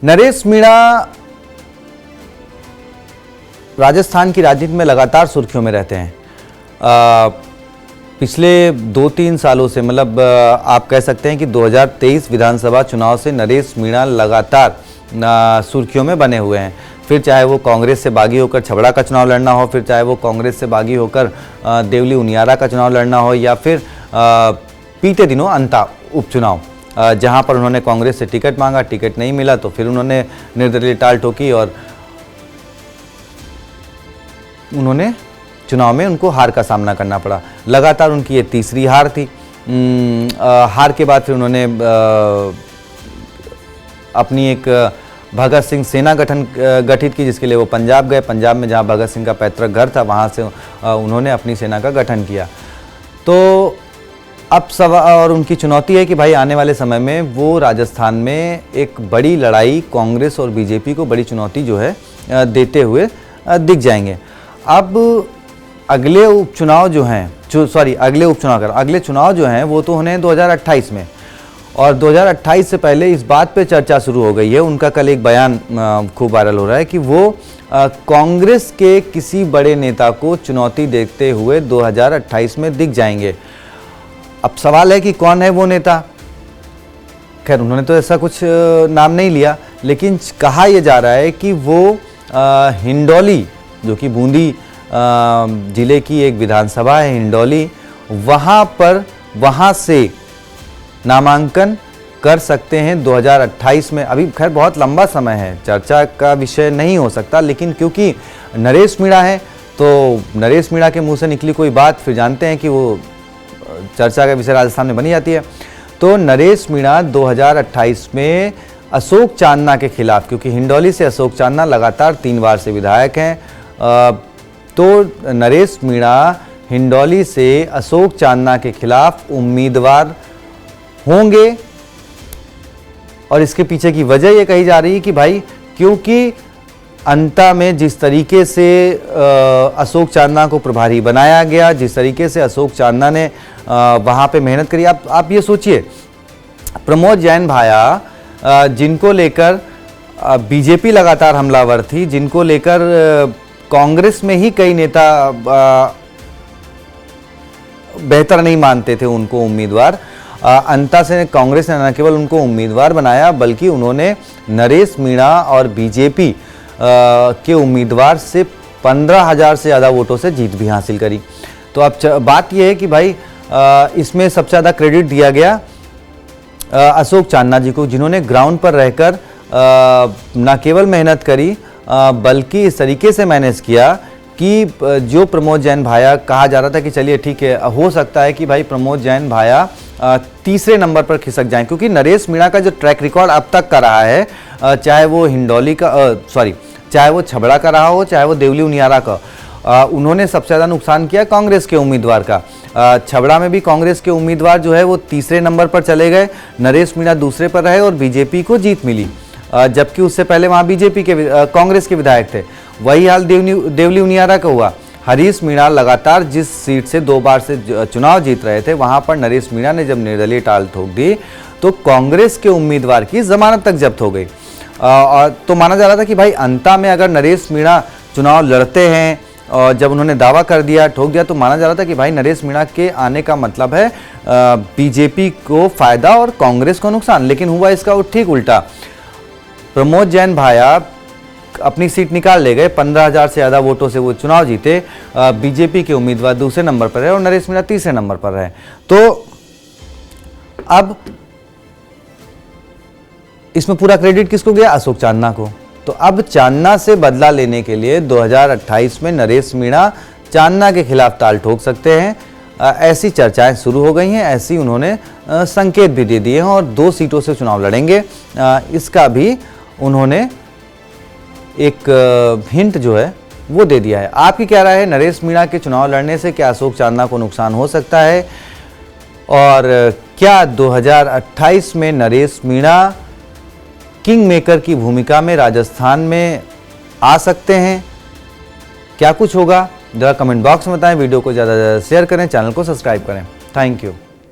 नरेश मीणा राजस्थान की राजनीति में लगातार सुर्खियों में रहते हैं। पिछले 2-3 सालों से, मतलब आप कह सकते हैं कि 2023 विधानसभा चुनाव से नरेश मीणा लगातार सुर्खियों में बने हुए हैं। फिर चाहे वो कांग्रेस से बागी होकर छबड़ा का चुनाव लड़ना हो, फिर चाहे वो कांग्रेस से बागी होकर देवली उनियारा का चुनाव लड़ना हो, या फिर बीते दिनों अंता उपचुनाव जहां पर उन्होंने कांग्रेस से टिकट मांगा, टिकट नहीं मिला तो फिर उन्होंने निर्दलीय टाल ठोकी और उन्होंने चुनाव में उनको हार का सामना करना पड़ा। लगातार उनकी ये तीसरी हार थी। हार के बाद फिर उन्होंने अपनी एक भगत सिंह सेना गठित की, जिसके लिए वो पंजाब गए। पंजाब में जहाँ भगत सिंह का पैतृक घर था, वहाँ से उन्होंने अपनी सेना का गठन किया। तो अब और उनकी चुनौती है कि भाई आने वाले समय में वो राजस्थान में एक बड़ी लड़ाई कांग्रेस और बीजेपी को बड़ी चुनौती जो है देते हुए दिख जाएंगे। अब अगले उपचुनाव जो हैं, अगले चुनाव जो हैं वो तो होने 2028 में, और 2028 से पहले इस बात पे चर्चा शुरू हो गई है। उनका कल एक बयान खूब वायरल हो रहा है कि वो कांग्रेस के किसी बड़े नेता को चुनौती देते हुए 2028 में दिख जाएंगे। अब सवाल है कि कौन है वो नेता। खैर, उन्होंने तो ऐसा कुछ नाम नहीं लिया, लेकिन कहा यह जा रहा है कि वो हिंडौली, जो कि बूंदी जिले की एक विधानसभा है हिंडौली, वहाँ से नामांकन कर सकते हैं 2028 में। अभी खैर बहुत लंबा समय है, चर्चा का विषय नहीं हो सकता, लेकिन क्योंकि नरेश मीणा है तो नरेश मीणा के मुंह से निकली कोई बात फिर जानते हैं कि वो चर्चा का विषय राजस्थान में बनी जाती है। तो नरेश मीणा 2028 में अशोक चांदना के खिलाफ, क्योंकि हिंडौली से अशोक चांदना लगातार 3 बार से विधायक हैं, तो नरेश मीणा हिंडौली से अशोक चांदना के खिलाफ उम्मीदवार होंगे। और इसके पीछे की वजह यह कही जा रही है कि भाई क्योंकि अंता में जिस तरीके से अशोक चांदना को प्रभारी बनाया गया, जिस तरीके से अशोक चांदना ने वहाँ पे मेहनत करी, आप ये सोचिए, प्रमोद जैन भाया जिनको लेकर बीजेपी लगातार हमलावर थी, जिनको लेकर कांग्रेस में ही कई नेता बेहतर नहीं मानते थे उनको उम्मीदवार, अंता से कांग्रेस ने न केवल उनको उम्मीदवार बनाया बल्कि उन्होंने नरेश मीणा और बीजेपी के उम्मीदवार से 15,000 से ज़्यादा वोटों से जीत भी हासिल करी। तो अब बात यह है कि भाई इसमें सबसे ज़्यादा क्रेडिट दिया गया अशोक चांदना जी को, जिन्होंने ग्राउंड पर रहकर न केवल मेहनत करी बल्कि इस तरीके से मैनेज किया कि जो प्रमोद जैन भाया कहा जा रहा था कि चलिए ठीक है, हो सकता है कि भाई प्रमोद जैन भाया तीसरे नंबर पर खिसक जाएं, क्योंकि नरेश मीणा का जो ट्रैक रिकॉर्ड अब तक का रहा है, चाहे वो हिंडौली का चाहे वो छबड़ा का रहा हो, चाहे वो देवली उनियारा का, उन्होंने सबसे ज़्यादा नुकसान किया कांग्रेस के उम्मीदवार का। छबड़ा में भी कांग्रेस के उम्मीदवार जो है वो तीसरे नंबर पर चले गए, नरेश मीणा दूसरे पर रहे और बीजेपी को जीत मिली, जबकि उससे पहले वहाँ बीजेपी के कांग्रेस के विधायक थे। वही हाल देवली उनियारा का हुआ। हरीश मीणा लगातार जिस सीट से 2 बार से चुनाव जीत रहे थे, वहाँ पर नरेश मीणा ने जब निर्दलीय टाल ठोक दी तो कांग्रेस के उम्मीदवार की जमानत तक जब्त हो गई। और तो माना जा रहा था कि भाई अंता में अगर नरेश मीणा चुनाव लड़ते हैं और जब उन्होंने दावा कर दिया, ठोक दिया, तो माना जा रहा था कि भाई नरेश मीणा के आने का मतलब है बीजेपी को फायदा और कांग्रेस को नुकसान। लेकिन हुआ इसका ठीक उल्टा। प्रमोद जैन भाया अपनी सीट निकाल ले गए, 15,000 से ज़्यादा वोटों से वो चुनाव जीते, बीजेपी के उम्मीदवार दूसरे नंबर पर रहे और नरेश मीणा तीसरे नंबर पर रहे। तो अब इसमें पूरा क्रेडिट किसको गया? अशोक चांदना को। तो अब चांदना से बदला लेने के लिए 2028 में नरेश मीणा चांदना के खिलाफ ताल ठोक सकते हैं, ऐसी चर्चाएं शुरू हो गई हैं, ऐसी उन्होंने संकेत भी दे दिए हैं और 2 सीटों से चुनाव लड़ेंगे, इसका भी उन्होंने एक हिंट जो है वो दे दिया है। आपकी क्या राय है? नरेश मीणा के चुनाव लड़ने से क्या अशोक चांदना को नुकसान हो सकता है? और क्या 2028 में नरेश मीणा किंग मेकर की भूमिका में राजस्थान में आ सकते हैं? क्या कुछ होगा? जरा कमेंट बॉक्स में बताएं। वीडियो को ज़्यादा से ज़्यादा शेयर करें, चैनल को सब्सक्राइब करें। Thank you.